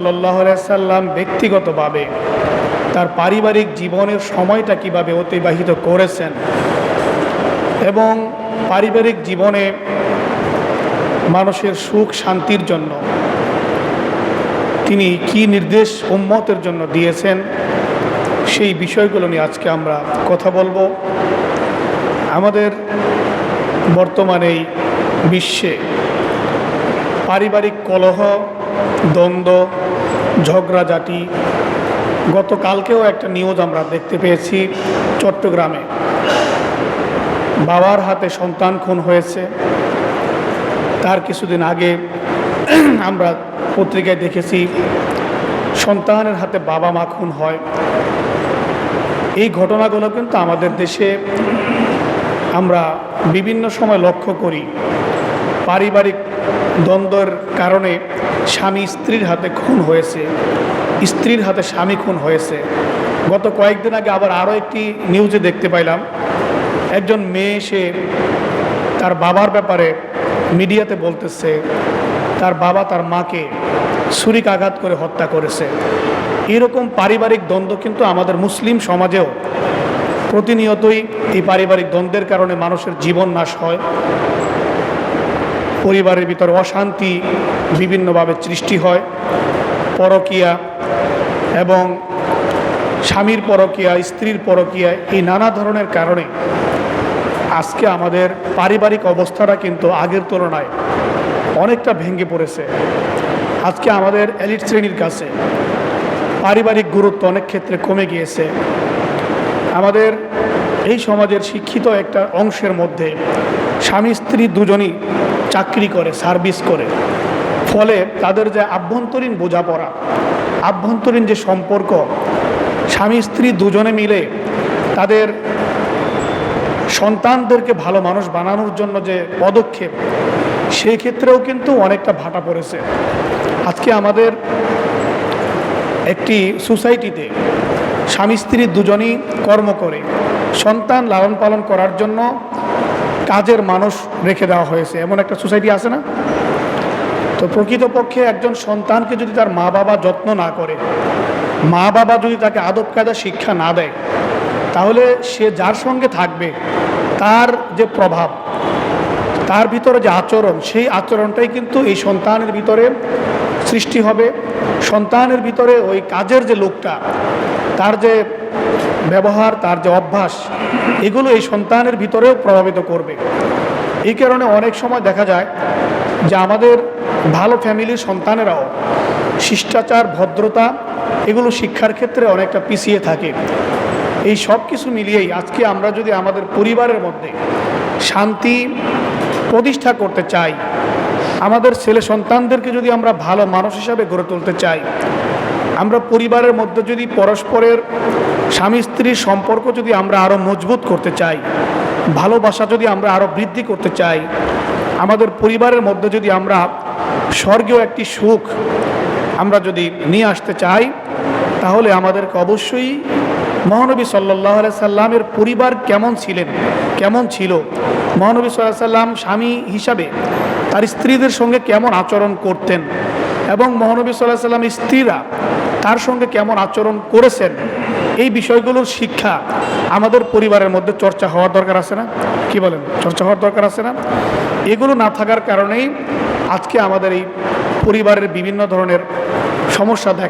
সাল্লাল্লাহু আলাইহি সাল্লাম ব্যক্তিগতভাবে তার পারিবারিক জীবনের সময়টা কিভাবে অতিবাহিত করেছেন এবং পারিবারিক জীবনে মানুষের সুখ শান্তির জন্য তিনি কি নির্দেশ উম্মতের জন্য দিয়েছেন, সেই বিষয়গুলো নিয়ে আজকে আমরা কথা বলবো। আমাদের বর্তমানে এই বিশ্বে পারিবারিক কলহ, দ্বন্দ্ব, ঝগড়াঝাটি, গতকালকেও একটা নিউজ আমরা দেখতে পেয়েছি চট্টগ্রামে বাবার হাতে সন্তান খুন হয়েছে। তার কিছুদিন আগে আমরা পত্রিকায় দেখেছি সন্তানের হাতে বাবা মা খুন হয়। এই ঘটনাগুলো কিন্তু আমাদের দেশে আমরা বিভিন্ন সময় লক্ষ্য করি। পারিবারিক দ্বন্দ্বের কারণে স্বামী স্ত্রীর হাতে খুন হয়েছে, স্ত্রীর হাতে স্বামী খুন হয়েছে। গত কয়েকদিন আগে আবার আরও একটি নিউজে দেখতে পাইলাম, একজন মেয়ে সে তার বাবার ব্যাপারে মিডিয়াতে বলতেছে তার বাবা তার মাকে ছুরিকাঘাত করে হত্যা করেছে। এরকম পারিবারিক দ্বন্দ্ব কিন্তু আমাদের মুসলিম সমাজেও প্রতিনিয়তই এই পারিবারিক দ্বন্দ্বের কারণে মানুষের জীবন নাশ হয়, পরিবারের ভিতরে অশান্তি বিভিন্নভাবে সৃষ্টি হয়। পরকীয়া এবং স্বামীর পরকীয়া, স্ত্রীর পরকীয়া, এই নানা ধরনের কারণে আজকে আমাদের পারিবারিক অবস্থাটা কিন্তু আগের তুলনায় অনেকটা ভেঙে পড়েছে। আজকে আমাদের এলিট শ্রেণীর কাছে পারিবারিক গুরুত্ব অনেক ক্ষেত্রে কমে গিয়েছে। আমাদের এই সমাজের শিক্ষিত একটা অংশের মধ্যে স্বামী স্ত্রী দুজনই চাকরি করে, সার্ভিস করে, ফলে তাদের যে আভ্যন্তরীণ বোঝাপড়া, আভ্যন্তরীণ যে সম্পর্ক, স্বামী স্ত্রী দুজনে মিলে তাদের সন্তানদেরকে ভালো মানুষ বানানোর জন্য যে পদক্ষেপ, সেই ক্ষেত্রেও কিন্তু অনেকটা ভাটা পড়েছে। আজকে আমাদের একটি সোসাইটিতে স্বামী স্ত্রী দুজনই কর্ম করে, সন্তান লালন পালন করার জন্য কাজের মানুষ রেখে দেওয়া হয়েছে, এমন একটা সোসাইটি আছে না? তো প্রকৃতপক্ষে একজন সন্তানকে যদি তার মা বাবা যত্ন না করে, মা বাবা যদি তাকে আদব কায়দা শিক্ষা না দেয়, তাহলে সে যার সঙ্গে থাকবে তার যে প্রভাব, তার ভিতরে যে আচরণ, সেই আচরণটাই কিন্তু এই সন্তানের ভিতরে সৃষ্টি হবে। সন্তানের ভিতরে ওই কাজের যে লোকটা, তার যে ব্যবহার, তার যে অভ্যাস, এগুলো এই সন্তানের ভিতরেও প্রভাবিত করবে। এই কারণে অনেক সময় দেখা যায় যে আমাদের ভালো ফ্যামিলির সন্তানেরাও শিষ্টাচার, ভদ্রতা, এগুলো শিক্ষার ক্ষেত্রে অনেকটা পিছিয়ে থাকে। এই সব কিছু মিলিয়েই আজকে আমরা যদি আমাদের পরিবারের মধ্যে শান্তি প্রতিষ্ঠা করতে চাই, আমাদের ছেলে সন্তানদেরকে যদি আমরা ভালো মানুষ হিসাবে গড়ে তুলতে চাই, আমরা পরিবারের মধ্যে যদি পরস্পরের স্বামী স্ত্রীর সম্পর্ক যদি আমরা আরও মজবুত করতে চাই, ভালোবাসা যদি আমরা আরও বৃদ্ধি করতে চাই, আমাদের পরিবারের মধ্যে যদি আমরা স্বর্গীয় একটি সুখ আমরা যদি নিয়ে আসতে চাই, তাহলে আমাদেরকে অবশ্যই মহানবী সাল্লাল্লাহু আলাইহি সাল্লামের পরিবার কেমন ছিলেন, কেমন ছিল, মহানবী সাল্লাল্লাহু আলাইহি সাল্লাম স্বামী হিসাবে তার স্ত্রীদের সঙ্গে কেমন আচরণ করতেন এবং মহানবী সাল্লাল্লাহু আলাইহি সাল্লামের স্ত্রীরা তার সঙ্গে কেমন আচরণ করেছেন, এই বিষয়গুলোর শিক্ষা আমাদের পরিবারের মধ্যে চর্চা হওয়ার দরকার আছে না? কি বলেন? চর্চা হওয়ার দরকার আছে না? এগুলো না থাকার কারণেই আজকে আমাদের এই পরিবারের বিভিন্ন ধরনের সমস্যা দেখা